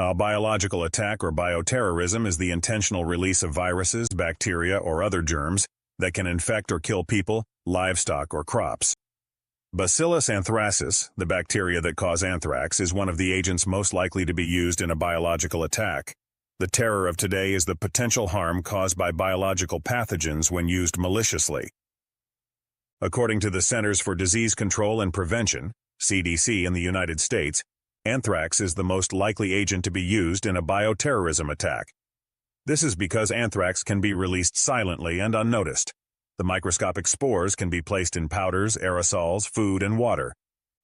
A biological attack or bioterrorism is the intentional release of viruses, bacteria, or other germs that can infect or kill people, livestock, or crops. Bacillus anthracis, the bacteria that cause anthrax, is one of the agents most likely to be used in a biological attack. The terror of today is the potential harm caused by biological pathogens when used maliciously. According to the Centers for Disease Control and Prevention, CDC in the United States, anthrax is the most likely agent to be used in a bioterrorism attack. This is because anthrax can be released silently and unnoticed. The microscopic spores can be placed in powders, aerosols, food, and water.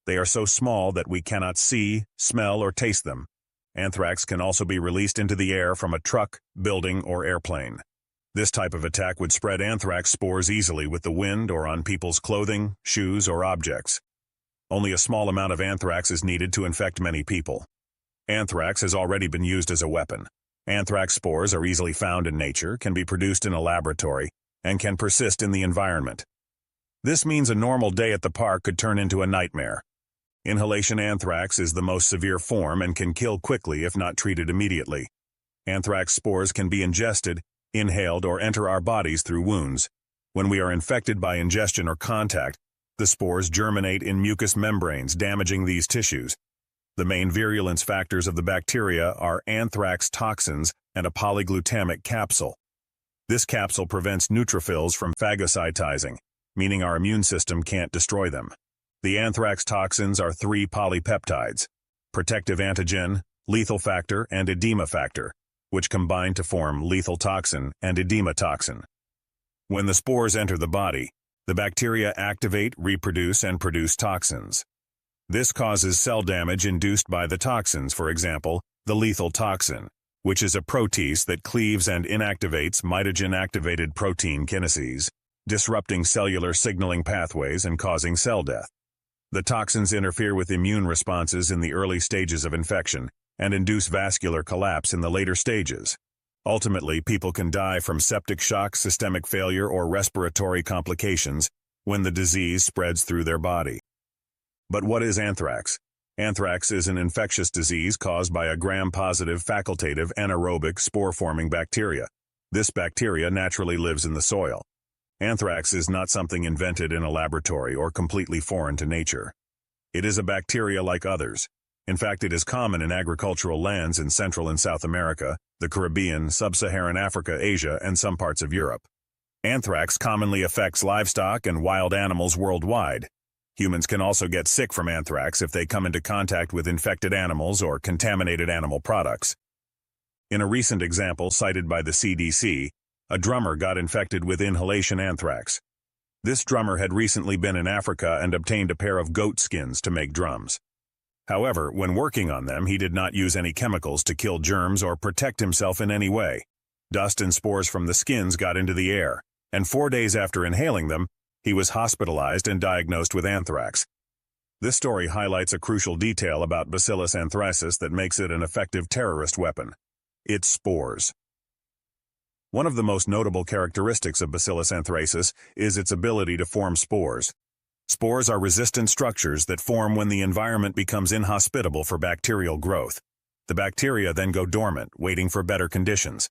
They are so small that we cannot see, smell, or taste them. Anthrax can also be released into the air from a truck, building, or airplane. This type of attack would spread anthrax spores easily with the wind or on people's clothing, shoes, or objects. Only a small amount of anthrax is needed to infect many people. Anthrax has already been used as a weapon. Anthrax spores are easily found in nature, can be produced in a laboratory, and can persist in the environment. This means a normal day at the park could turn into a nightmare. Inhalation anthrax is the most severe form and can kill quickly if not treated immediately. Anthrax spores can be ingested, inhaled, or enter our bodies through wounds. When we are infected by ingestion or contact, the spores germinate in mucous membranes, damaging these tissues. The main virulence factors of the bacteria are anthrax toxins and a polyglutamic capsule. This capsule prevents neutrophils from phagocytizing, meaning our immune system can't destroy them. The anthrax toxins are 3 polypeptides: protective antigen, lethal factor, and edema factor, which combine to form lethal toxin and edema toxin. When the spores enter the body, the bacteria activate, reproduce, and produce toxins. This causes cell damage induced by the toxins, for example, the lethal toxin, which is a protease that cleaves and inactivates mitogen-activated protein kinases, disrupting cellular signaling pathways and causing cell death. The toxins interfere with immune responses in the early stages of infection and induce vascular collapse in the later stages. Ultimately, people can die from septic shock, systemic failure, or respiratory complications when the disease spreads through their body. But what is anthrax? Anthrax is an infectious disease caused by a gram-positive facultative anaerobic spore-forming bacteria. This bacteria naturally lives in the soil. Anthrax is not something invented in a laboratory or completely foreign to nature. It is a bacteria like others. In fact, it is common in agricultural lands in Central and South America, the Caribbean, Sub-Saharan Africa, Asia, and some parts of Europe. Anthrax commonly affects livestock and wild animals worldwide. Humans can also get sick from anthrax if they come into contact with infected animals or contaminated animal products. In a recent example cited by the CDC, a drummer got infected with inhalation anthrax. This drummer had recently been in Africa and obtained a pair of goat skins to make drums. However, when working on them, he did not use any chemicals to kill germs or protect himself in any way. Dust and spores from the skins got into the air, and 4 days after inhaling them, he was hospitalized and diagnosed with anthrax. This story highlights a crucial detail about Bacillus anthracis that makes it an effective terrorist weapon: its spores. One of the most notable characteristics of Bacillus anthracis is its ability to form spores. Spores are resistant structures that form when the environment becomes inhospitable for bacterial growth. The bacteria then go dormant, waiting for better conditions.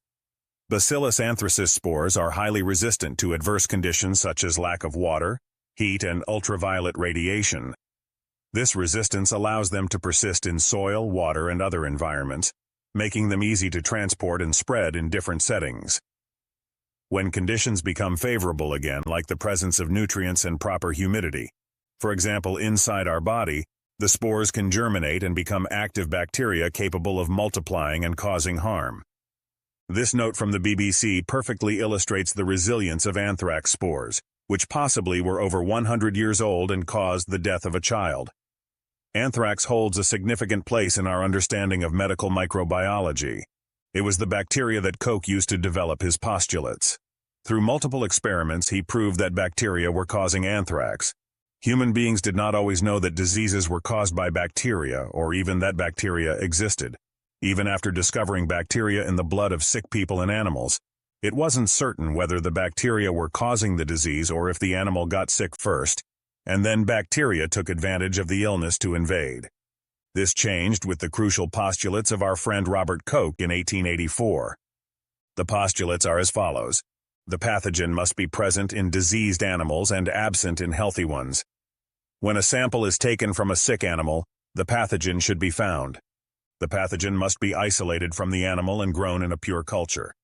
Bacillus anthracis spores are highly resistant to adverse conditions such as lack of water, heat, and ultraviolet radiation. This resistance allows them to persist in soil, water, and other environments, making them easy to transport and spread in different settings. When conditions become favorable again, like the presence of nutrients and proper humidity, for example inside our body, the spores can germinate and become active bacteria capable of multiplying and causing harm. This note from the BBC perfectly illustrates the resilience of anthrax spores, which possibly were over 100 years old and caused the death of a child. Anthrax holds a significant place in our understanding of medical microbiology. It was the bacteria that Koch used to develop his postulates. Through multiple experiments, he proved that bacteria were causing anthrax. Human beings did not always know that diseases were caused by bacteria, or even that bacteria existed. Even after discovering bacteria in the blood of sick people and animals, it wasn't certain whether the bacteria were causing the disease or if the animal got sick first, and then bacteria took advantage of the illness to invade. This changed with the crucial postulates of our friend Robert Koch in 1884. The postulates are as follows. The pathogen must be present in diseased animals and absent in healthy ones. When a sample is taken from a sick animal, the pathogen should be found. The pathogen must be isolated from the animal and grown in a pure culture.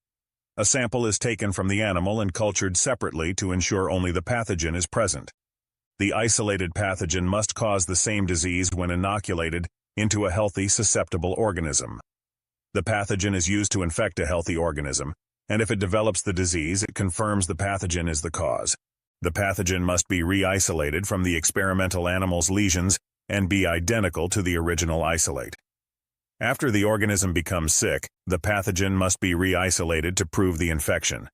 A sample is taken from the animal and cultured separately to ensure only the pathogen is present. The isolated pathogen must cause the same disease when inoculated into a healthy, susceptible organism. The pathogen is used to infect a healthy organism, and if it develops the disease, it confirms the pathogen is the cause. The pathogen must be re-isolated from the experimental animal's lesions and be identical to the original isolate. After the organism becomes sick, the pathogen must be re-isolated to prove the infection.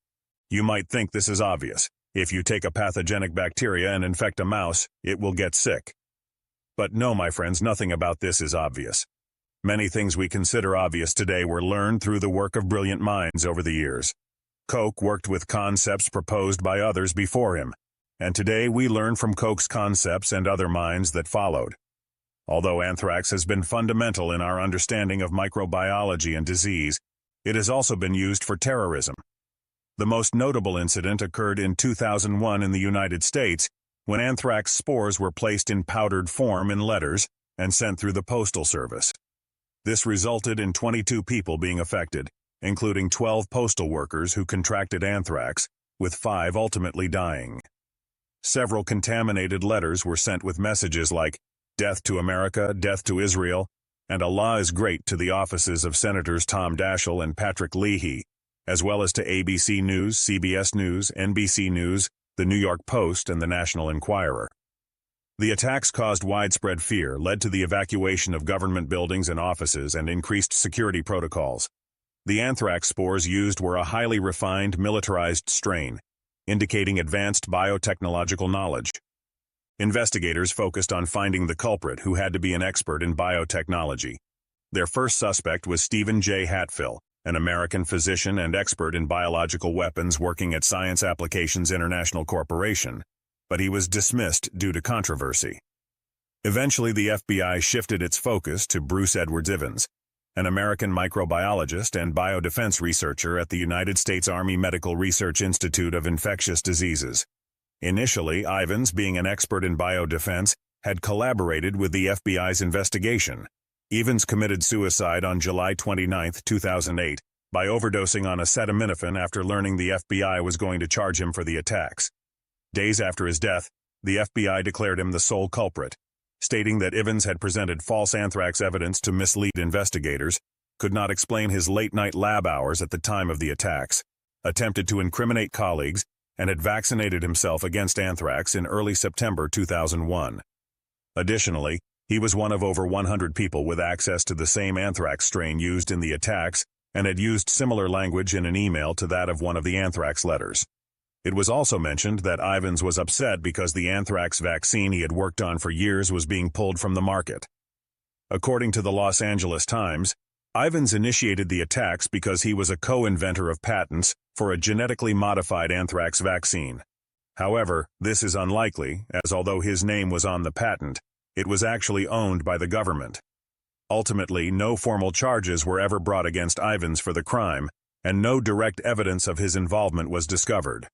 You might think this is obvious. If you take a pathogenic bacteria and infect a mouse, it will get sick. But no, my friends, nothing about this is obvious. Many things we consider obvious today were learned through the work of brilliant minds over the years. Koch worked with concepts proposed by others before him, and today we learn from Koch's concepts and other minds that followed. Although anthrax has been fundamental in our understanding of microbiology and disease, it has also been used for terrorism. The most notable incident occurred in 2001 in the United States, when anthrax spores were placed in powdered form in letters and sent through the Postal Service. This resulted in 22 people being affected, including 12 postal workers who contracted anthrax, with 5 ultimately dying. Several contaminated letters were sent with messages like, "Death to America, death to Israel," and "Allah is great" to the offices of Senators Tom Daschle and Patrick Leahy, as well as to ABC News, CBS News, NBC News, the New York Post, and the National Enquirer. The attacks caused widespread fear, led to the evacuation of government buildings and offices, and increased security protocols. The anthrax spores used were a highly refined, militarized strain, indicating advanced biotechnological knowledge. Investigators focused on finding the culprit, who had to be an expert in biotechnology. Their first suspect was Stephen J. Hatfill, an American physician and expert in biological weapons working at Science Applications International Corporation, but he was dismissed due to controversy. Eventually, the FBI shifted its focus to Bruce Edwards Ivins, an American microbiologist and biodefense researcher at the United States Army Medical Research Institute of Infectious Diseases. Initially, Ivins, being an expert in biodefense, had collaborated with the FBI's investigation. Ivins committed suicide on July 29, 2008, by overdosing on acetaminophen after learning the FBI was going to charge him for the attacks. Days after his death, the FBI declared him the sole culprit, stating that Ivins had presented false anthrax evidence to mislead investigators, could not explain his late-night lab hours at the time of the attacks, attempted to incriminate colleagues, and had vaccinated himself against anthrax in early September 2001. Additionally, he was one of over 100 people with access to the same anthrax strain used in the attacks and had used similar language in an email to that of one of the anthrax letters. It was also mentioned that Ivins was upset because the anthrax vaccine he had worked on for years was being pulled from the market. According to the Los Angeles Times, Ivins initiated the attacks because he was a co-inventor of patents for a genetically modified anthrax vaccine. However, this is unlikely, as although his name was on the patent, it was actually owned by the government. Ultimately, no formal charges were ever brought against Ivins for the crime, and no direct evidence of his involvement was discovered.